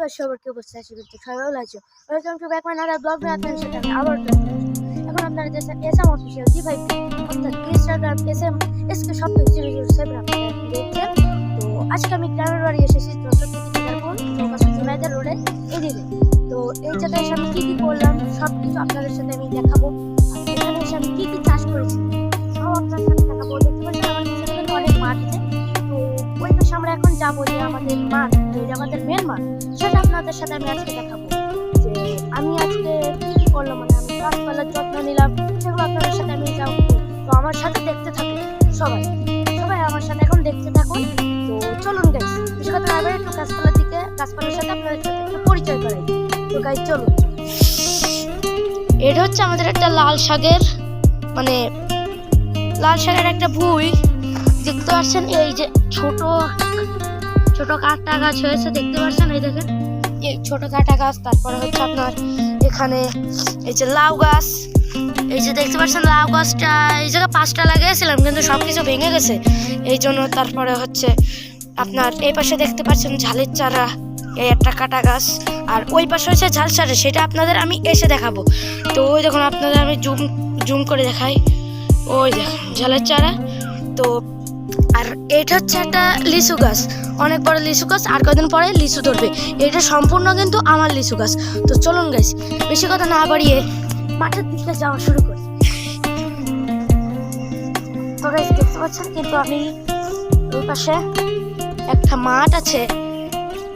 Guys, সবার কি অবস্থা? আশা করি সবাই ভালো আছো। Welcome to back my another blog. আপনাদের সাথে আমি আবার চলে আসছি। এখন আপনারা দেখছেন এসএম অফিশিয়াল জি5 অর্থাৎ ইনস্টাগ্রাম এসকে সব 007 আপনারা দেখছেন। তো আজকে আমি গ্রামের বাড়ি এসেছি, তো জুনাইদার রোডে এদিকে। তো এই জায়গায় এসে আমি কি কি করলাম সব কিছু আপনাদের সাথে আমি দেখাবো। আর এখানে এসে আমি কি কি চাষ করেছি সব আপনাদের সাথে দেখাবো। দেখতে পাচ্ছেন আমার পিছনে কিন্তু অনেক মাঠ আছে। তো ওই পাশে আমরা এখন যাবো, যে আমাদের মাঠ, যে আমাদের মেন মাঠ, সেটা আপনাদের সাথে আমি আজকে দেখাবো। যে আমি আজকে কি কি করলাম, মানে আমি গাছপালার যত্ন নিলাম, সেগুলো আপনাদের সাথে আমি যাবো। তো আমার সাথে দেখতে থাকুন সবাই সবাই আমার সাথে এখন দেখতে থাকুন। তো চলুন গাইস, বেশি কথা না বলে একটু গাছপালার সাথে আপনাদের সাথে একটু পরিচয় করাই। তো গাইস চলুন। এটা হচ্ছে আমাদের একটা লাল শাকের একটা ভুঁই দেখতে পাচ্ছেন। এই যে ছোট ছোট কাটা গাছ হয়েছে দেখতে পাচ্ছেন, এই দেখেন এই ছোট কাটা গাছ। তারপরে হচ্ছে আপনার এখানে এই যে লাউ গাছ, এই যে দেখতে পাচ্ছেন লাউ গাছটা এই জায়গায় 5টা লাগিয়েছিলাম, কিন্তু সবকিছু ভেঙে গেছে এই জন্য। তারপরে হচ্ছে আপনার এই পাশে দেখতে পাচ্ছেন ঝালের চারা, এই একটা কাটা গাছ। আর ওই পাশে হচ্ছে ঝাল চারা, সেটা আপনাদের আমি এসে দেখাবো। তো ওই দেখুন আপনাদের আমি জুম করে দেখাই, ওই দেখুন ঝালের চারা। তো আর এটা হচ্ছে একটা লিচু গাছ, অনেক বড় লিচু গাছ, আর কদিন পরে লিচু ধরবে। এটা সম্পূর্ণ কিন্তু আমার লিচু গাছ। তো চলুন গাইস, বেশি কথা না বাড়িয়ে মাঠের দিকে যাওয়া শুরু করি। তো গাইস দেখতে পাচ্ছেন কিন্তু আমি ওই পাশে একটা মাঠ আছে,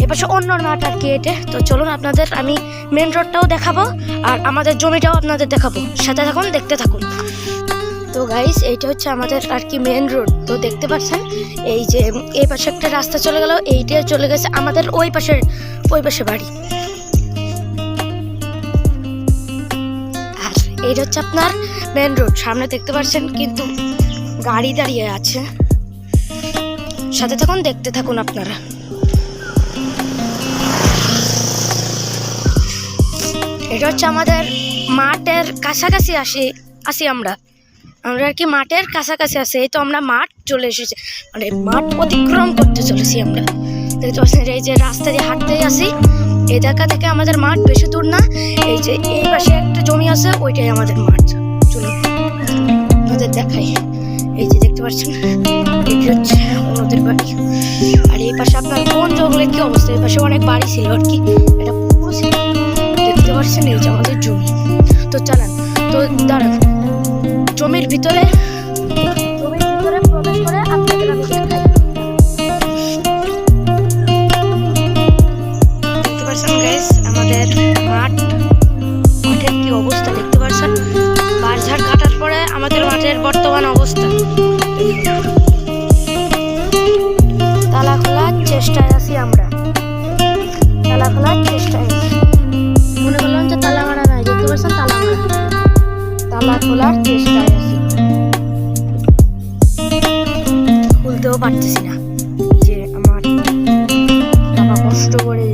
এপাশে অন্য মাঠ আর কি এটা। তো চলুন আপনাদের আমি মেন রোডটাও দেখাবো আর আমাদের জমিটাও আপনাদের দেখাবো, সাথে থাকুন, দেখতে থাকুন। তো গাইস এইটা হচ্ছে আমাদের আর কি মেন রোড। তো দেখতে পাচ্ছেন এই যে এই পাশে একটা রাস্তা চলে গেল, এইটা চলে গেছে আমাদের ওই পাশে বাড়ি। আর এইটা হচ্ছে আপনার মেন রোড। সামনে দেখতে পাচ্ছেন কিন্তু গাড়ি দাঁড়িয়ে আছে, সাথে থাকুন, দেখতে থাকুন আপনারা। এটা হচ্ছে আমাদের মাঠের কাছাকাছি আসি আমরা আর কি মাঠের কাছাকাছি আছে। এই তো আমরা মাঠ চলে এসেছি, মানে মাঠ অতিক্রম করতে চলেছি আমরা। দেখতে পাচ্ছেন এই যে রাস্তা দিয়ে হাঁটতেই আসি, এই জায়গা থেকে আমাদের মাঠ বেশি দূর না। এই যে এই পাশে একটা জমি আছে, ওইটাই আমাদের মাঠ। চলুন আপনাদের দেখাই। এই যে দেখতে পাচ্ছেন এটি হচ্ছে ওদের বাড়ি। আর এই পাশে আপনার কোন জঙ্গলের কি অবস্থা, এই পাশে অনেক বাড়ি ছিল আর কি, এটা পুরো ছিল। দেখতে পাচ্ছেন এই যে আমাদের জমি। তো চালান, তো দাঁড়ান, জমির ভিতরে প্রবেশ করে আপনাদের আমি দেখাই। দেখতে পাচ্ছেন গাইস আমাদের মাঠের কি অবস্থা দেখতে পাচ্ছেন। বাঁশঝাড় কাটার পরে আমাদের মাঠের বর্তমান অবস্থা। তালা খোলার চেষ্টায় আছি আমরা, তালা খোলার চেষ্টায় মনে করলাম যে তালা মারা নাই, দেখতে পাচ্ছেন তালা খোলার চেষ্টায় আছি, খুলতেও পারতেছি না। এই যে আমার বাবা কষ্ট করে